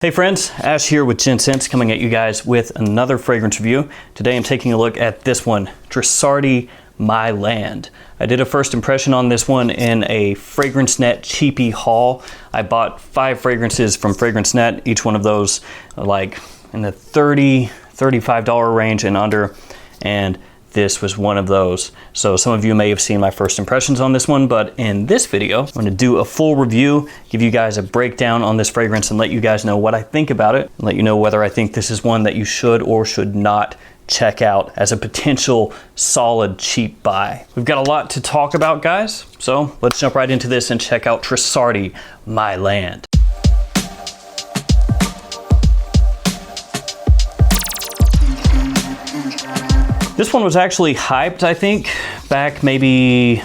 Hey friends, Ash here with Gents coming at you guys with another fragrance review. Today I'm taking a look at this one, Trussardi My Land. I did a first impression on this one in a FragranceNet cheapie haul. I bought 5 fragrances from FragranceNet, each one of those like in the $30–$35 range and under, and this was one of those. So some of you may have seen my first impressions on this one, but in this video, I'm gonna do a full review, give you guys a breakdown on this fragrance and let you guys know what I think about it, and let you know whether I think this is one that you should or should not check out as a potential solid cheap buy. We've got a lot to talk about, guys, so let's jump right into this and check out Trussardi My Land. This one was actually hyped, I think, back maybe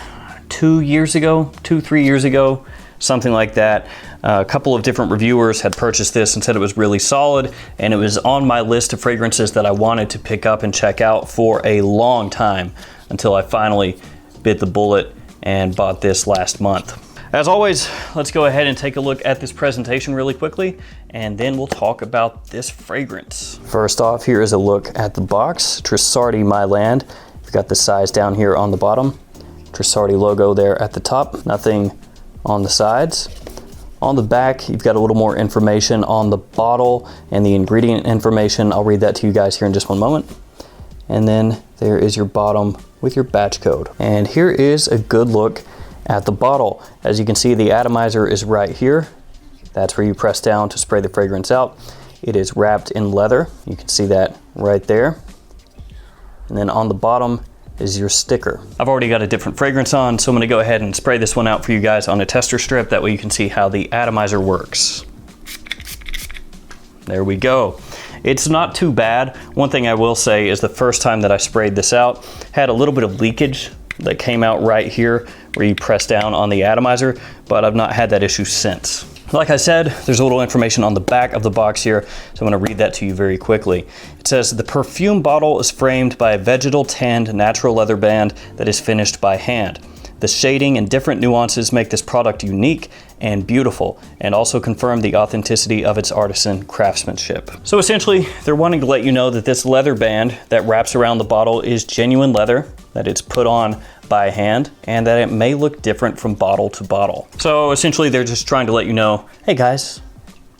3 years ago, something like that. A couple of different reviewers had purchased this and said it was really solid, and it was on my list of fragrances that I wanted to pick up and check out for a long time until I finally bit the bullet and bought this last month. As always, let's go ahead and take a look at this presentation really quickly, and then we'll talk about this fragrance. First off, here is a look at the box. Trussardi My Land. You've got the size down here on the bottom. Trussardi logo there at the top. Nothing on the sides. On the back, you've got a little more information on the bottle and the ingredient information. I'll read that to you guys here in just one moment. And then there is your bottom with your batch code. And here is a good look at the bottle. As you can see, the atomizer is right here. That's where you press down to spray the fragrance out. It is wrapped in leather. You can see that right there. And then on the bottom is your sticker. I've already got a different fragrance on, so I'm gonna go ahead and spray this one out for you guys on a tester strip. That way you can see how the atomizer works. There we go. It's not too bad. One thing I will say is the first time that I sprayed this out, had a little bit of leakage that came out right here where you press down on the atomizer, but I've not had that issue since. Like I said, there's a little information on the back of the box here, so I'm gonna read that to you very quickly. It says, the perfume bottle is framed by a vegetal tanned natural leather band that is finished by hand. The shading and different nuances make this product unique and beautiful, and also confirm the authenticity of its artisan craftsmanship. So essentially, they're wanting to let you know that this leather band that wraps around the bottle is genuine leather, that it's put on by hand, and that it may look different from bottle to bottle. So essentially, they're just trying to let you know, hey guys,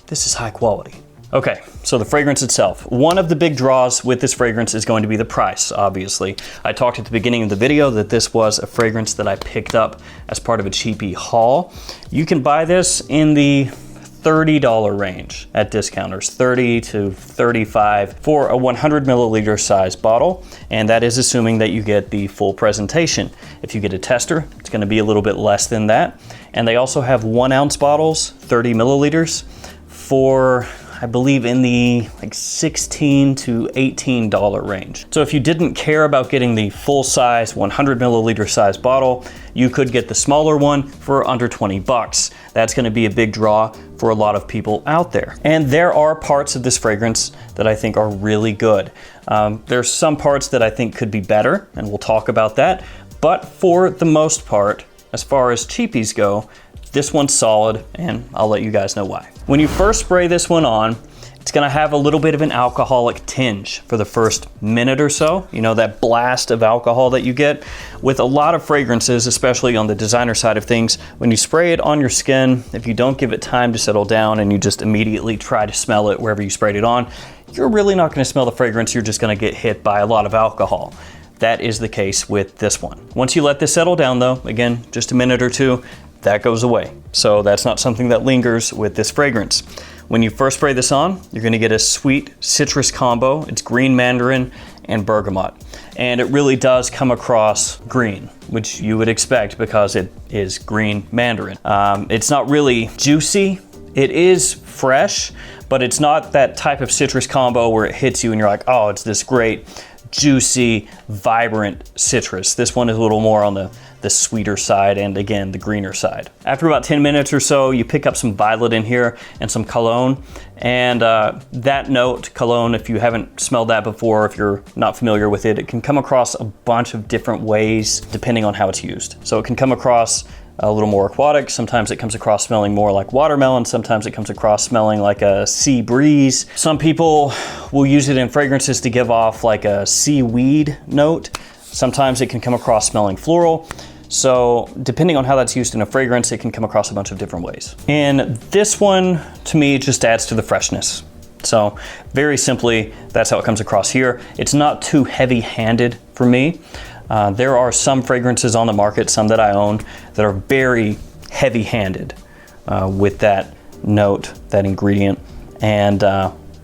this is high quality. Okay, so the fragrance itself. One of the big draws with this fragrance is going to be the price, obviously. I talked at the beginning of the video that this was a fragrance that I picked up as part of a cheapie haul. You can buy this in the $30 range at discounters, 30 to 35 for a 100 milliliter size bottle, and that is assuming that you get the full presentation. If you get a tester, it's gonna be a little bit less than that. And they also have 1 ounce bottles, 30 milliliters, for I believe in the like $16 to $18 range. So if you didn't care about getting the full size 100 milliliter size bottle, you could get the smaller one for under 20 bucks. That's gonna be a big draw for a lot of people out there. And there are parts of this fragrance that I think are really good. There's some parts that I think could be better, and we'll talk about that. But for the most part, as far as cheapies go, this one's solid, and I'll let you guys know why. When you first spray this one on, it's gonna have a little bit of an alcoholic tinge for the first minute or so. You know, that blast of alcohol that you get with a lot of fragrances, especially on the designer side of things. When you spray it on your skin, if you don't give it time to settle down and you just immediately try to smell it wherever you sprayed it on, you're really not gonna smell the fragrance, you're just gonna get hit by a lot of alcohol. That is the case with this one. Once you let this settle down though, again, just a minute or two, that goes away. So that's not something that lingers with this fragrance. When you first spray this on, you're gonna get a sweet citrus combo. It's green mandarin and bergamot. And it really does come across green, which you would expect because it is green mandarin. It's not really juicy. It is fresh, but it's not that type of citrus combo where it hits you and you're like, oh, it's this great, juicy, vibrant citrus. This one is a little more on the sweeter side and again, the greener side. After about 10 minutes or so, you pick up some violet in here and some cologne. And that note, cologne, if you haven't smelled that before, if you're not familiar with it, it can come across a bunch of different ways depending on how it's used. So it can come across a little more aquatic. Sometimes it comes across smelling more like watermelon. Sometimes it comes across smelling like a sea breeze. Some people will use it in fragrances to give off like a seaweed note. Sometimes it can come across smelling floral. So depending on how that's used in a fragrance, it can come across a bunch of different ways. And this one, to me, just adds to the freshness. So very simply, that's how it comes across here. It's not too heavy-handed for me. There are some fragrances on the market, some that I own, that are very heavy-handed with that note, that ingredient. And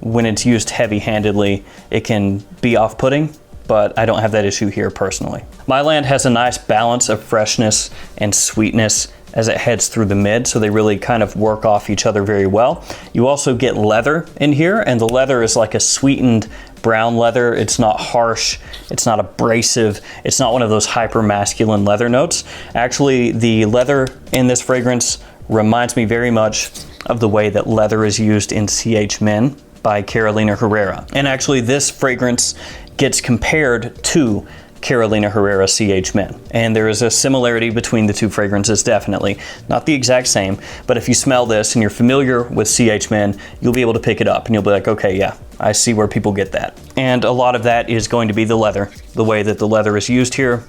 when it's used heavy-handedly, it can be off-putting, but I don't have that issue here personally. My land has a nice balance of freshness and sweetness as it heads through the mid, so they really kind of work off each other very well. You also get leather in here, and the leather is like a sweetened brown leather. It's not harsh, it's not abrasive, it's not one of those hyper masculine leather notes. Actually, the leather in this fragrance reminds me very much of the way that leather is used in CH Men by Carolina Herrera. And actually this fragrance gets compared to Carolina Herrera CH Men. And there is a similarity between the two fragrances, definitely. Not the exact same, but if you smell this and you're familiar with CH Men, you'll be able to pick it up and you'll be like, okay, yeah, I see where people get that. And a lot of that is going to be the leather. The way that the leather is used here,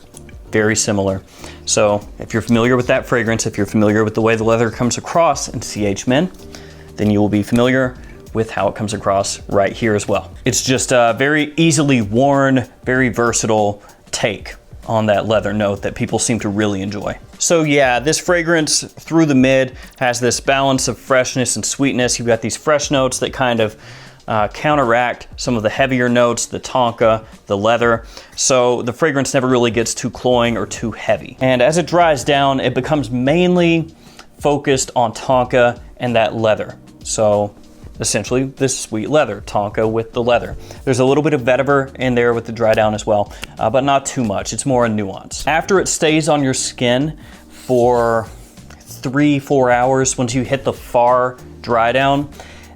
very similar. So if you're familiar with that fragrance, if you're familiar with the way the leather comes across in CH Men, then you will be familiar with how it comes across right here as well. It's just a very easily worn, very versatile take on that leather note that people seem to really enjoy. So yeah, this fragrance through the mid has this balance of freshness and sweetness. You've got these fresh notes that kind of counteract some of the heavier notes, the tonka, the leather. So the fragrance never really gets too cloying or too heavy. And as it dries down, it becomes mainly focused on tonka and that leather. So essentially this sweet leather, tonka with the leather. There's a little bit of vetiver in there with the dry down as well, but not too much. It's more a nuance. After it stays on your skin for 3-4 hours, once you hit the far dry down,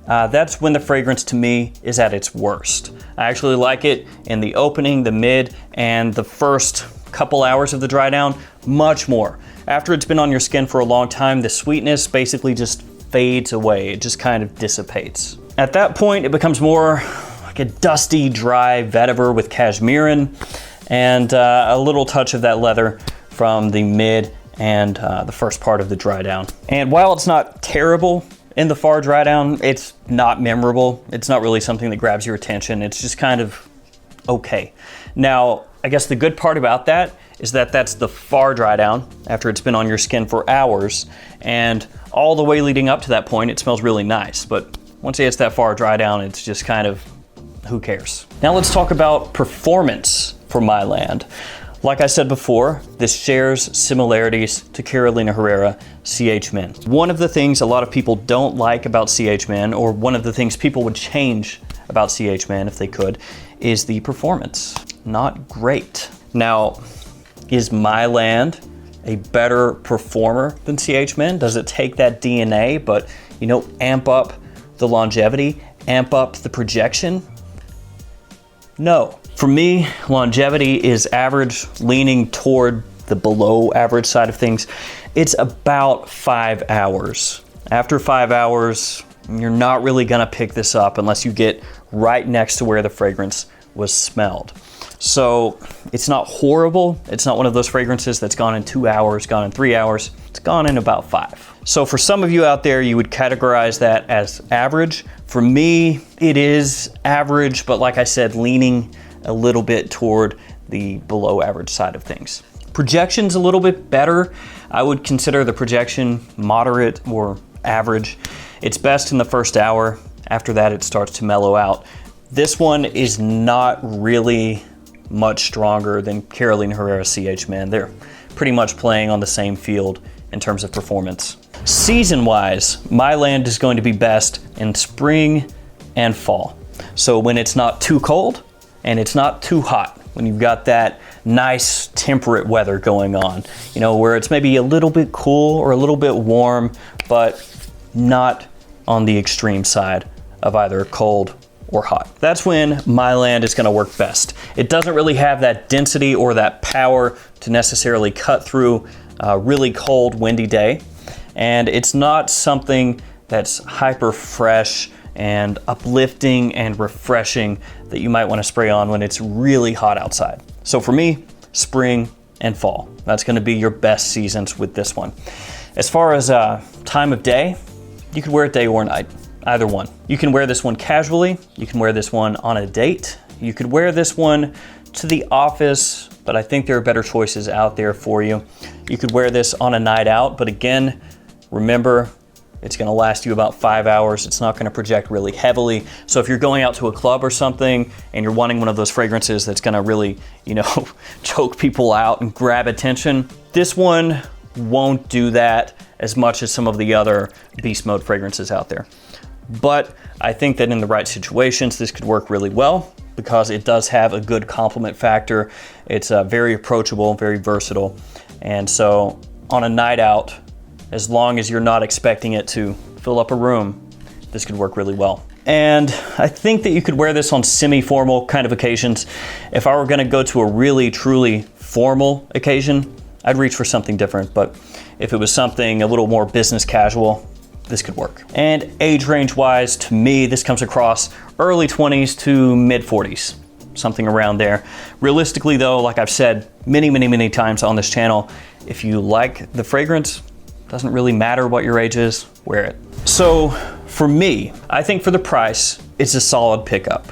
that's when the fragrance to me is at its worst. I actually like it in the opening, the mid, and the first couple hours of the dry down, much more. After it's been on your skin for a long time, the sweetness basically just fades away. It just kind of dissipates. At that point, it becomes more like a dusty, dry vetiver with cashmerean and a little touch of that leather from the mid and the first part of the dry down. And while it's not terrible in the far dry down, it's not memorable. It's not really something that grabs your attention. It's just kind of okay. Now, I guess the good part about that is that that's the far dry down after it's been on your skin for hours, and all the way leading up to that point, it smells really nice. But once it hits that far dry down, it's just kind of, who cares? Now let's talk about performance for My Land. Like I said before, this shares similarities to Carolina Herrera CH Men. One of the things a lot of people don't like about CH Men, or one of the things people would change about CH Men if they could, is the performance. Not great. Now, is My Land a better performer than CH Men? Does it take that DNA, but amp up the longevity, amp up the projection? No. For me, longevity is average, leaning toward the below average side of things. It's about 5 hours. After 5 hours, you're not really gonna pick this up unless you get right next to where the fragrance was smelled. So it's not horrible. It's not one of those fragrances that's gone in 2 hours, gone in 3 hours. It's gone in about 5. So for some of you out there, you would categorize that as average. For me, it is average, but like I said, leaning a little bit toward the below average side of things. Projection's a little bit better. I would consider the projection moderate or average. It's best in the first hour. After that, it starts to mellow out. This one is not really much stronger than Carolina Herrera CH Men. They're pretty much playing on the same field in terms of performance. Season-wise, My Land is going to be best in spring and fall. So when it's not too cold and it's not too hot, when you've got that nice temperate weather going on, where it's maybe a little bit cool or a little bit warm, but not on the extreme side of either cold or hot. That's when My Land is gonna work best. It doesn't really have that density or that power to necessarily cut through really cold, windy day. And it's not something that's hyper fresh and uplifting and refreshing that you might want to spray on when it's really hot outside. So for me, spring and fall. That's going to be your best seasons with this one. As far as time of day, you could wear it day or night, either one. You can wear this one casually. You can wear this one on a date. You could wear this one to the office, but I think there are better choices out there for you. You could wear this on a night out, but again, remember, it's gonna last you about 5 hours. It's not gonna project really heavily. So if you're going out to a club or something and you're wanting one of those fragrances that's gonna really, choke people out and grab attention, this one won't do that as much as some of the other beast mode fragrances out there. But I think that in the right situations, this could work really well because it does have a good complement factor. It's very approachable, very versatile. And so on a night out, as long as you're not expecting it to fill up a room, this could work really well. And I think that you could wear this on semi-formal kind of occasions. If I were gonna go to a really, truly formal occasion, I'd reach for something different. But if it was something a little more business casual, this could work. And age range wise, to me, this comes across early 20s to mid 40s, something around there. Realistically though, like I've said many times on this channel, if you like the fragrance, doesn't really matter what your age is, wear it. So for me, I think for the price, it's a solid pickup.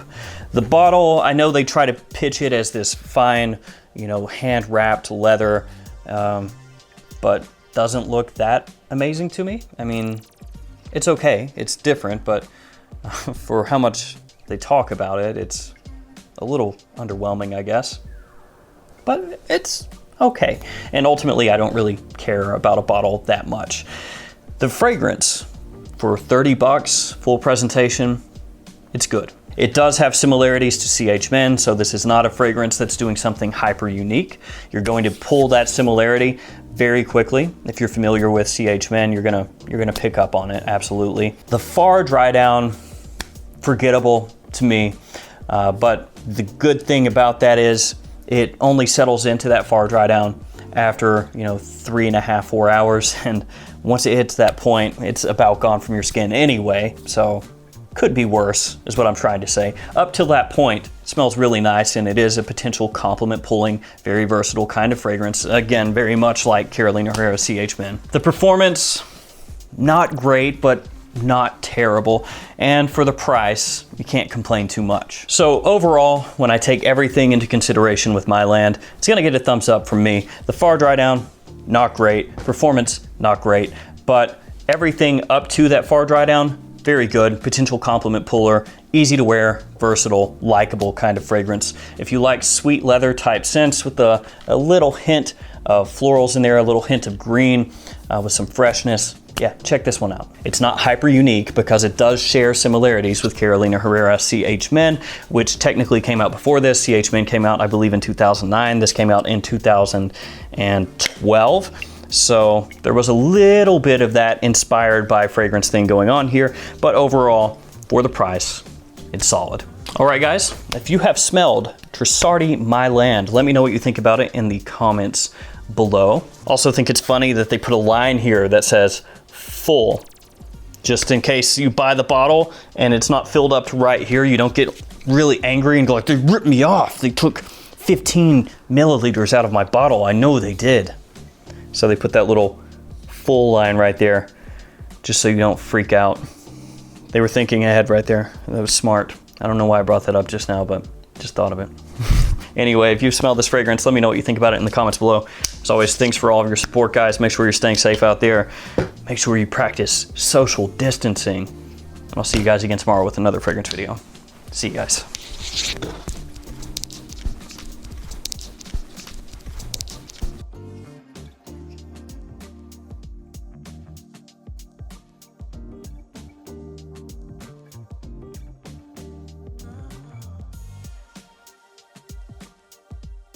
The bottle, I know they try to pitch it as this fine, hand wrapped leather, but doesn't look that amazing to me. I mean, it's okay, it's different, but for how much they talk about it, it's a little underwhelming, I guess. But it's okay. And ultimately, I don't really care about a bottle that much. The fragrance, for 30 bucks, full presentation, it's good. It does have similarities to CH Men, so this is not a fragrance that's doing something hyper unique. You're going to pull that similarity very quickly. If you're familiar with CH Men, you're gonna pick up on it, absolutely. The far dry down, forgettable to me, but the good thing about that is it only settles into that far dry down after 3.5, 4 hours, and once it hits that point, it's about gone from your skin anyway, so could be worse, is what I'm trying to say. Up till that point, it smells really nice, and it is a potential compliment pulling, very versatile kind of fragrance. Again, very much like Carolina Herrera CH Men. The performance, not great, but not terrible. And for the price, you can't complain too much. So overall, when I take everything into consideration with my land, it's gonna get a thumbs up from me. The far dry down, not great. Performance, not great. But everything up to that far dry down, very good, potential compliment puller, easy to wear, versatile, likable kind of fragrance. If you like sweet leather type scents with a little hint of florals in there, a little hint of green with some freshness, yeah, check this one out. It's not hyper unique because it does share similarities with Carolina Herrera CH Men, which technically came out before this. CH Men came out, I believe, in 2009. This came out in 2012. So there was a little bit of that inspired by fragrance thing going on here, but overall, for the price, it's solid. All right, guys, if you have smelled Trussardi My Land, let me know what you think about it in the comments below. Also think it's funny that they put a line here that says full, just in case you buy the bottle and it's not filled up to right here, you don't get really angry and go like, they ripped me off. They took 15 milliliters out of my bottle. I know they did. So they put that little full line right there, just so you don't freak out. They were thinking ahead right there. That was smart. I don't know why I brought that up just now, but just thought of it. Anyway, if you've smelled this fragrance, let me know what you think about it in the comments below. As always, thanks for all of your support, guys. Make sure you're staying safe out there. Make sure you practice social distancing. And I'll see you guys again tomorrow with another fragrance video. See you guys.